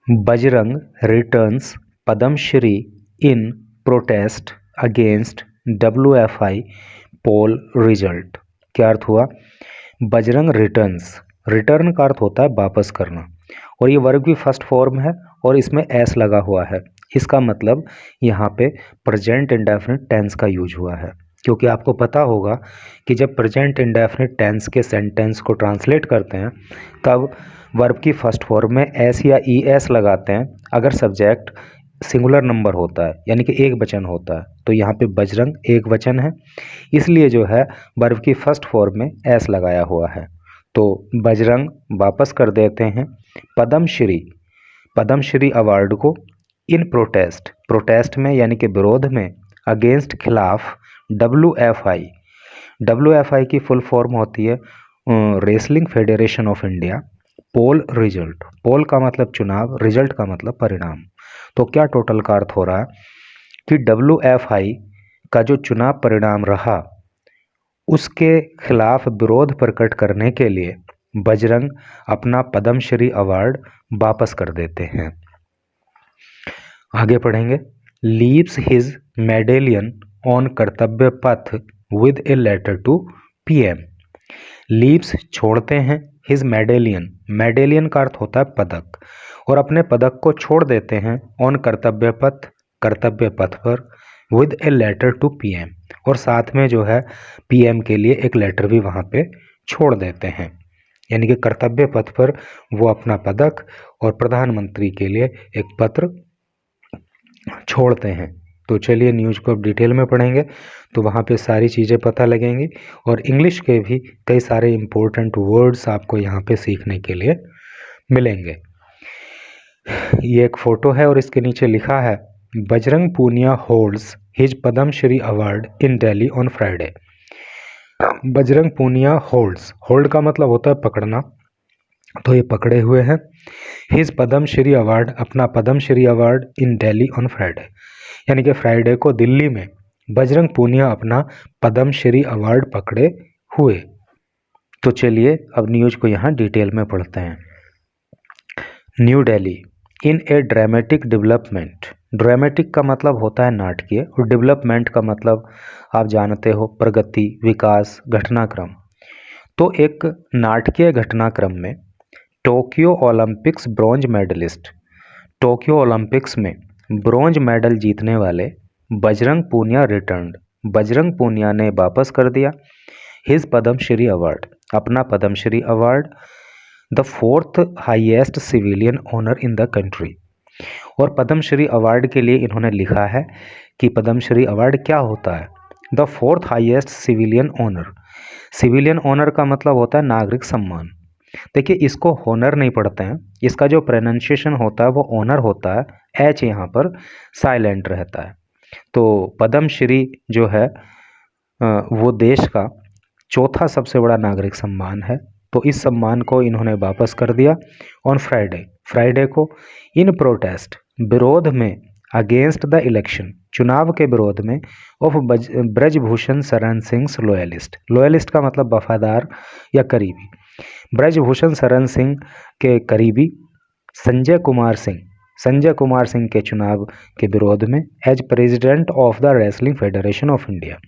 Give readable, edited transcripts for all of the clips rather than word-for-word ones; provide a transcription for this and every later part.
Bajrang returns Padma Shri in protest against WFI poll result. क्या अर्थ हुआ? बजरंग रिटर्न्स, रिटर्न का अर्थ होता है वापस करना, और ये वर्ब की फर्स्ट फॉर्म है और इसमें एस लगा हुआ है। इसका मतलब यहाँ पे प्रेजेंट इंडेफिनिट टेंस का यूज हुआ है, क्योंकि आपको पता होगा कि जब प्रेजेंट इंडेफिनिट टेंस के सेंटेंस को ट्रांसलेट करते हैं तब वर्ब की फर्स्ट फॉर्म में एस या ई एस लगाते हैं अगर सब्जेक्ट सिंगुलर नंबर होता है, यानी कि एक वचन होता है। तो यहाँ पे बजरंग एक वचन है, इसलिए जो है वर्ब की फर्स्ट फॉर्म में एस लगाया हुआ है। तो बजरंग वापस कर देते हैं पद्मश्री, पद्मश्री अवार्ड को इन प्रोटेस्ट, प्रोटेस्ट में यानी कि विरोध में, अगेंस्ट खिलाफ, WFI की फुल फॉर्म होती है wrestling federation of India poll result. Poll का मतलब चुनाव, रिजल्ट का मतलब परिणाम। तो क्या टोटल का अर्थ हो रहा है कि WFI का जो चुनाव परिणाम रहा उसके खिलाफ विरोध प्रकट करने के लिए बजरंग अपना पद्मश्री अवार्ड वापस कर देते हैं। आगे पढ़ेंगे। Leaves his medallion on Kartavya Path with a letter to PM। Leaves छोड़ते हैं, हिज मेडेलियन, मेडेलियन का अर्थ होता है पदक, और अपने पदक को छोड़ देते हैं ऑन कर्तव्य पथ, कर्तव्य पथ पर, with a letter to PM, और साथ में जो है PM के लिए एक लेटर भी वहाँ पे छोड़ देते हैं। यानी कि कर्तव्य पथ पर वो अपना पदक और प्रधानमंत्री के लिए एक पत्र छोड़ते हैं। तो चलिए न्यूज़ को अब डिटेल में पढ़ेंगे तो वहाँ पे सारी चीज़ें पता लगेंगी, और इंग्लिश के भी कई सारे इम्पोर्टेंट वर्ड्स आपको यहाँ पे सीखने के लिए मिलेंगे। ये एक फ़ोटो है और इसके नीचे लिखा है Bajrang Punia holds his Padma Shri award in Delhi on Friday. Bajrang Punia holds, hold का मतलब होता है पकड़ना, तो ये पकड़े हुए हैं हिज पद्मश्री अवार्ड, अपना Padma Shri award in Delhi on Friday, यानी कि फ्राइडे को दिल्ली में बजरंग पूनिया अपना पद्मश्री अवार्ड पकड़े हुए। तो चलिए अब न्यूज को यहाँ डिटेल में पढ़ते हैं। न्यू दिल्ली इन ए ड्रामेटिक डेवलपमेंट, ड्रामेटिक का मतलब होता है नाटकीय, और डेवलपमेंट का मतलब आप जानते हो प्रगति, विकास, घटनाक्रम। तो एक नाटकीय घटनाक्रम में Tokyo Olympics bronze medalist, Tokyo Olympics में ब्रॉन्ज मेडल जीतने वाले बजरंग पूनिया रिटर्न्ड, बजरंग पूनिया ने वापस कर दिया हिज पद्मश्री अवार्ड, अपना Padma Shri award, the fourth highest civilian honour in the country. और पद्मश्री अवार्ड के लिए इन्होंने लिखा है कि पद्मश्री अवार्ड क्या होता है, the fourth highest civilian honour. Civilian honour का मतलब होता है नागरिक सम्मान। देखिए इसको होनर नहीं पढ़ते हैं, इसका जो प्रोनाउंसिएशन होता है वो ऑनर होता है, एच यहाँ पर साइलेंट रहता है। तो पद्मश्री जो है वो देश का चौथा सबसे बड़ा नागरिक सम्मान है। तो इस सम्मान को इन्होंने वापस कर दिया ऑन फ्राइडे, फ्राइडे को, इन प्रोटेस्ट, विरोध में, अगेंस्ट द इलेक्शन, चुनाव के विरोध में, of Brijbhushan Sharan Singh loyalist, loyalist का मतलब वफादार या करीबी, ब्रजभूषण शरण सिंह के करीबी संजय कुमार सिंह, संजय कुमार सिंह के चुनाव के विरोध में, as president of the wrestling federation of India,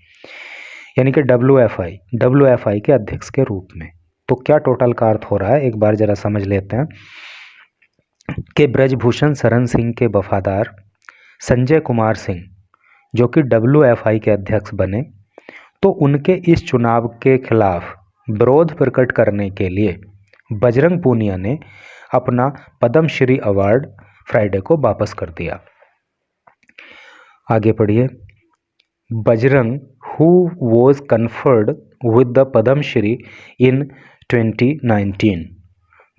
यानी कि WFI के अध्यक्ष के रूप में। तो क्या टोटल का अर्थ हो रहा है एक बार जरा समझ लेते हैं कि ब्रजभूषण शरण सिंह के वफादार संजय कुमार सिंह जो कि WFI के अध्यक्ष बने, तो उनके इस चुनाव के खिलाफ विरोध प्रकट करने के लिए बजरंग पूनिया ने अपना पद्मश्री अवार्ड फ्राइडे को वापस कर दिया। आगे पढ़िए। Bajrang who was conferred with the Padma Shri in 2019,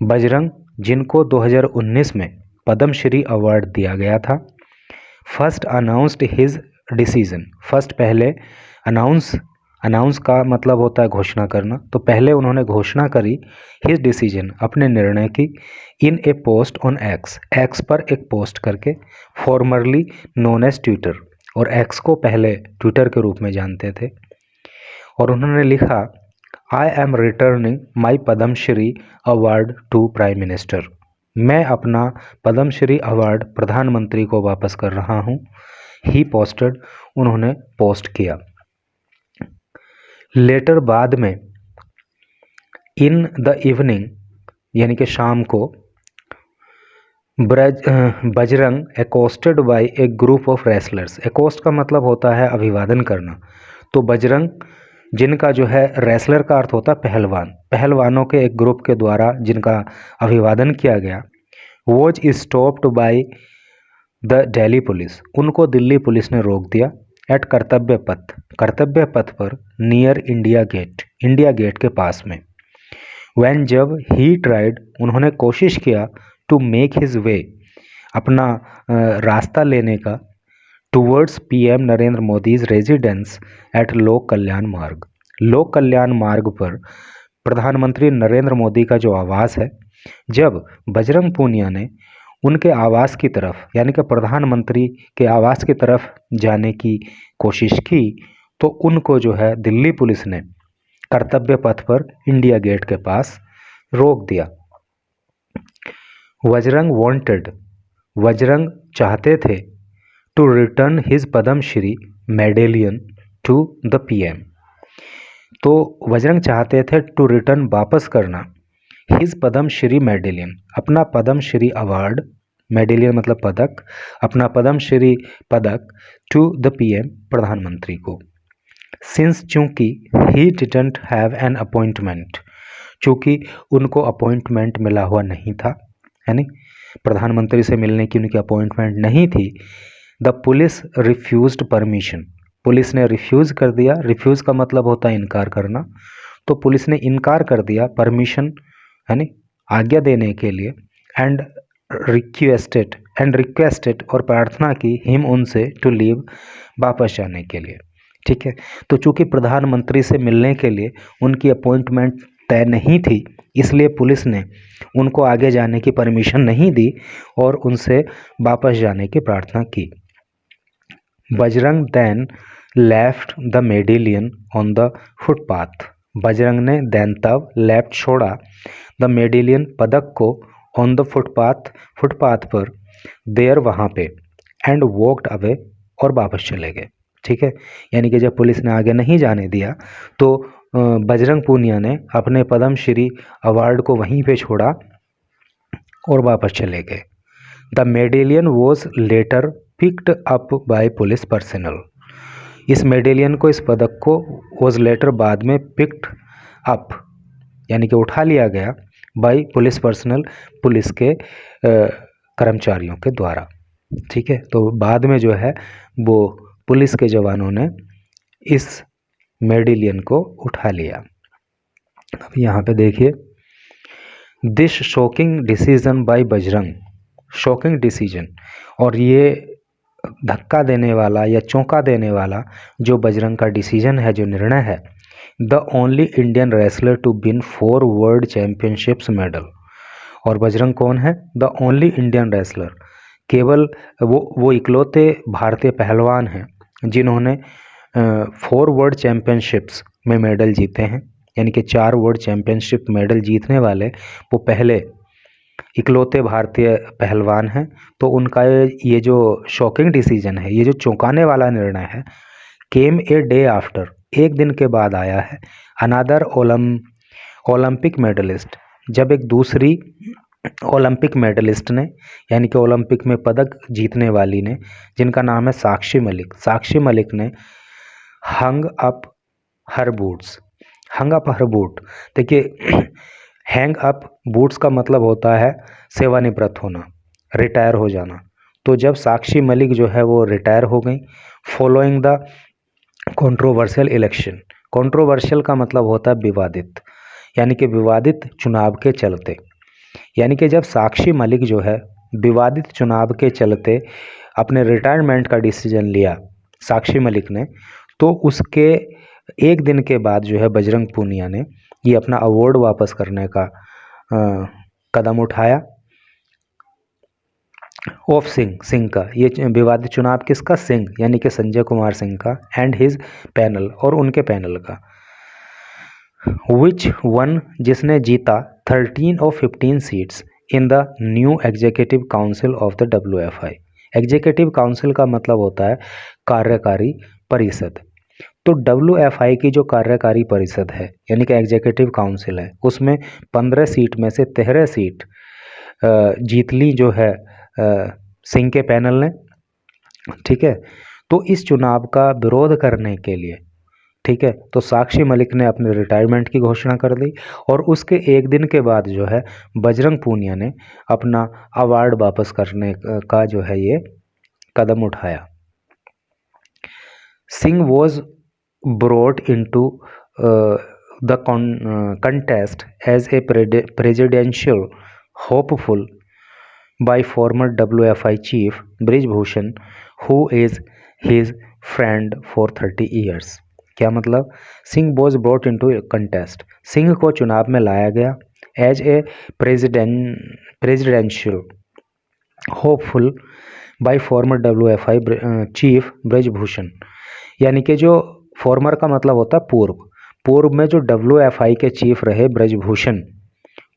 Bajrang जिनको 2019 में पद्मश्री अवार्ड दिया गया था, first announced his decision, first पहले अनाउंस का मतलब होता है घोषणा करना, तो पहले उन्होंने घोषणा करी हिज डिसीजन, अपने निर्णय की, इन ए पोस्ट ऑन एक्स पर एक पोस्ट करके, फॉर्मरली नोन एज ट्विटर, और एक्स को पहले ट्विटर के रूप में जानते थे, और उन्होंने लिखा I am returning my Padma Shri award to prime minister, मैं अपना पद्मश्री अवार्ड प्रधानमंत्री को वापस कर रहा हूँ। ही पोस्टेड, उन्होंने पोस्ट किया। लेटर, बाद में। इन द इवनिंग, यानी कि शाम को। Bajrang accosted by a group of wrestlers. Accost का मतलब होता है अभिवादन करना। तो बजरंग, जिनका जो है रेसलर का अर्थ होता है पहलवान, पहलवानों के एक ग्रुप के द्वारा जिनका अभिवादन किया गया, was stopped by the Delhi police, उनको दिल्ली पुलिस ने रोक दिया। एट कर्तव्य पथ, कर्तव्य पथ पर, near India Gate, India Gate के पास में। वैन, जब, ही ट्राइड, उन्होंने कोशिश किया, टू मेक हिज वे, अपना रास्ता लेने का, towards PM Narendra Modi's residence at Lok Kalyan मार्ग, लोक कल्याण मार्ग पर प्रधानमंत्री नरेंद्र मोदी का जो आवास है, जब बजरंग पूनिया ने उनके आवास की तरफ, यानी कि प्रधानमंत्री के आवास की तरफ जाने की कोशिश की, तो उनको जो है दिल्ली पुलिस ने कर्तव्य पथ पर इंडिया गेट के पास रोक दिया। बजरंग वांटेड, बजरंग चाहते थे, to return his Padma Shri medallion to the PM, तो बजरंग चाहते थे टू रिटर्न, वापस करना, हिज पद्मश्री मेडेलियन, अपना पद्मश्री अवार्ड, मेडेलियन मतलब पदक, अपना पद्मश्री पदक, टू द पीएम, प्रधानमंत्री को। सिंस, चूँकि, he didn't have an appointment, चूँकि उनको अपॉइंटमेंट मिला हुआ नहीं था, यानी प्रधानमंत्री से मिलने की उनकी अपॉइंटमेंट नहीं थी। The police refused permission, police ने रिफ्यूज़ कर दिया। रिफ्यूज़ का मतलब होता है इनकार करना, तो पुलिस ने इनकार कर दिया परमिशन, यानी आज्ञा देने के लिए। एंड रिक्वेस्टेड, और प्रार्थना की, हिम, उनसे, टू लीव, वापस जाने के लिए। ठीक है, तो चूँकि प्रधानमंत्री से मिलने के लिए उनकी अपॉइंटमेंट तय नहीं थी, इसलिए पुलिस ने उनको आगे जाने की परमिशन नहीं दी और उनसे वापस जाने की प्रार्थना की। Bajrang then left the medallion on the footpath, Bajrang ने देन तब लेफ्ट छोड़ा, द मेडेलियन पदक को, ऑन द फुटपाथ, फुटपाथ पर, देयर वहाँ पे, एंड वॉकड अवे, और वापस चले गए। ठीक है, यानी कि जब पुलिस ने आगे नहीं जाने दिया तो बजरंग पूनिया ने अपने पद्मश्री अवार्ड को वहीं पे छोड़ा और वापस चले गए। The medallion was later picked up by police personal, इस मेडेलियन को, इस पदक को, वॉज लेटर, बाद में, पिक्ड अप, यानी कि उठा लिया गया, बाय पुलिस पर्सनल, पुलिस के कर्मचारियों के द्वारा। ठीक है, तो बाद में जो है वो पुलिस के जवानों ने इस मेडेलियन को उठा लिया। अब यहाँ पे देखिए, this shocking decision by Bajrang, shocking decision, और ये धक्का देने वाला या चौंका देने वाला जो बजरंग का डिसीजन है, जो निर्णय है, the only Indian wrestler to win 4 world championships medal, और बजरंग कौन है? द ओनली इंडियन रेसलर, केवल वो इकलौते भारतीय पहलवान हैं जिन्होंने 4 वर्ल्ड चैम्पियनशिप्स में मेडल जीते हैं, यानी कि 4 वर्ल्ड चैम्पियनशिप मेडल जीतने वाले वो पहले इकलौते भारतीय पहलवान हैं। तो उनका ये जो शॉकिंग डिसीजन है, ये जो चौंकाने वाला निर्णय है, केम ए डे आफ्टर, एक दिन के बाद आया है, अनादर ओलंपिक मेडलिस्ट, जब एक दूसरी ओलंपिक मेडलिस्ट ने, यानी कि ओलंपिक में पदक जीतने वाली ने, जिनका नाम है साक्षी मलिक, साक्षी मलिक ने हंग अप हर बूट्स, हंग अप हर बूट, देखिए हैंग अप बूट्स का मतलब होता है सेवानिवृत्त होना, रिटायर हो जाना। तो जब साक्षी मलिक जो है वो रिटायर हो गई, following the controversial election, controversial का मतलब होता है विवादित, यानी कि विवादित चुनाव के चलते, यानी कि जब साक्षी मलिक जो है विवादित चुनाव के चलते अपने रिटायरमेंट का डिसीजन लिया साक्षी मलिक ने, तो उसके एक दिन के बाद जो है बजरंग पूनिया ने ये अपना अवार्ड वापस करने का कदम उठाया। ऑफ सिंह का, ये विवादित चुनाव किसका? सिंह, यानी कि संजय कुमार सिंह का, एंड हिज पैनल, और उनके पैनल का। विच वन, जिसने जीता 13 और 15 seats, in the new executive council of the WFI। Executive council का मतलब होता है कार्यकारी परिषद। तो WFI की जो कार्यकारी परिषद है यानी कि एग्जीक्यूटिव काउंसिल है, उसमें 15 सीट में से 13 सीट जीत ली जो है सिंह के पैनल ने, ठीक है। तो इस चुनाव का विरोध करने के लिए, ठीक है, तो साक्षी मलिक ने अपने रिटायरमेंट की घोषणा कर दी और उसके एक दिन के बाद जो है बजरंग पूनिया ने अपना अवार्ड वापस करने का जो है ये कदम उठाया। Singh was brought into the contest as a presidential hopeful by former WFI chief Brij Bhushan, who is his friend for 30 years। क्या मतलब? Singh was brought into contest, Singh को चुनाव में लाया गया as a presidential hopeful by former WFI chief Brij Bhushan, यानी कि जो फॉर्मर का मतलब होता है पूर्व में जो WFI के चीफ रहे ब्रजभूषण,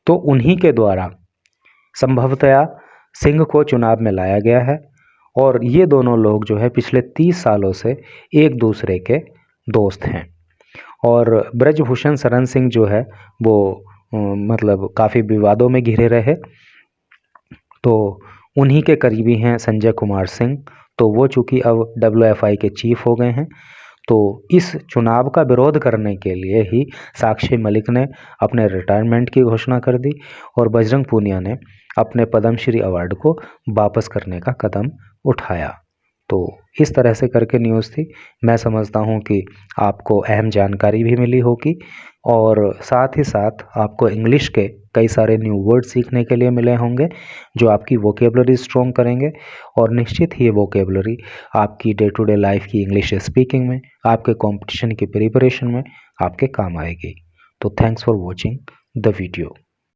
तो उन्हीं के द्वारा संभवतया सिंह को चुनाव में लाया गया है। और ये दोनों लोग जो है पिछले 30 सालों से एक दूसरे के दोस्त हैं। और ब्रजभूषण शरण सिंह जो है वो मतलब काफ़ी विवादों में घिरे रहे, तो उन्हीं के करीबी हैं संजय कुमार सिंह, तो वो चूँकि अब WFI के चीफ हो गए हैं, तो इस चुनाव का विरोध करने के लिए ही साक्षी मलिक ने अपने रिटायरमेंट की घोषणा कर दी और बजरंग पूनिया ने अपने पद्मश्री अवार्ड को वापस करने का कदम उठाया। तो इस तरह से करके न्यूज़ थी। मैं समझता हूँ कि आपको अहम जानकारी भी मिली होगी और साथ ही साथ आपको इंग्लिश के कई सारे न्यू वर्ड सीखने के लिए मिले होंगे जो आपकी वोकेबलरी स्ट्रॉन्ग करेंगे और निश्चित ही ये वोकेबलरी आपकी डे टू डे लाइफ की इंग्लिश स्पीकिंग में, आपके कंपटीशन की प्रिपरेशन में आपके काम आएगी। तो thanks for watching the video.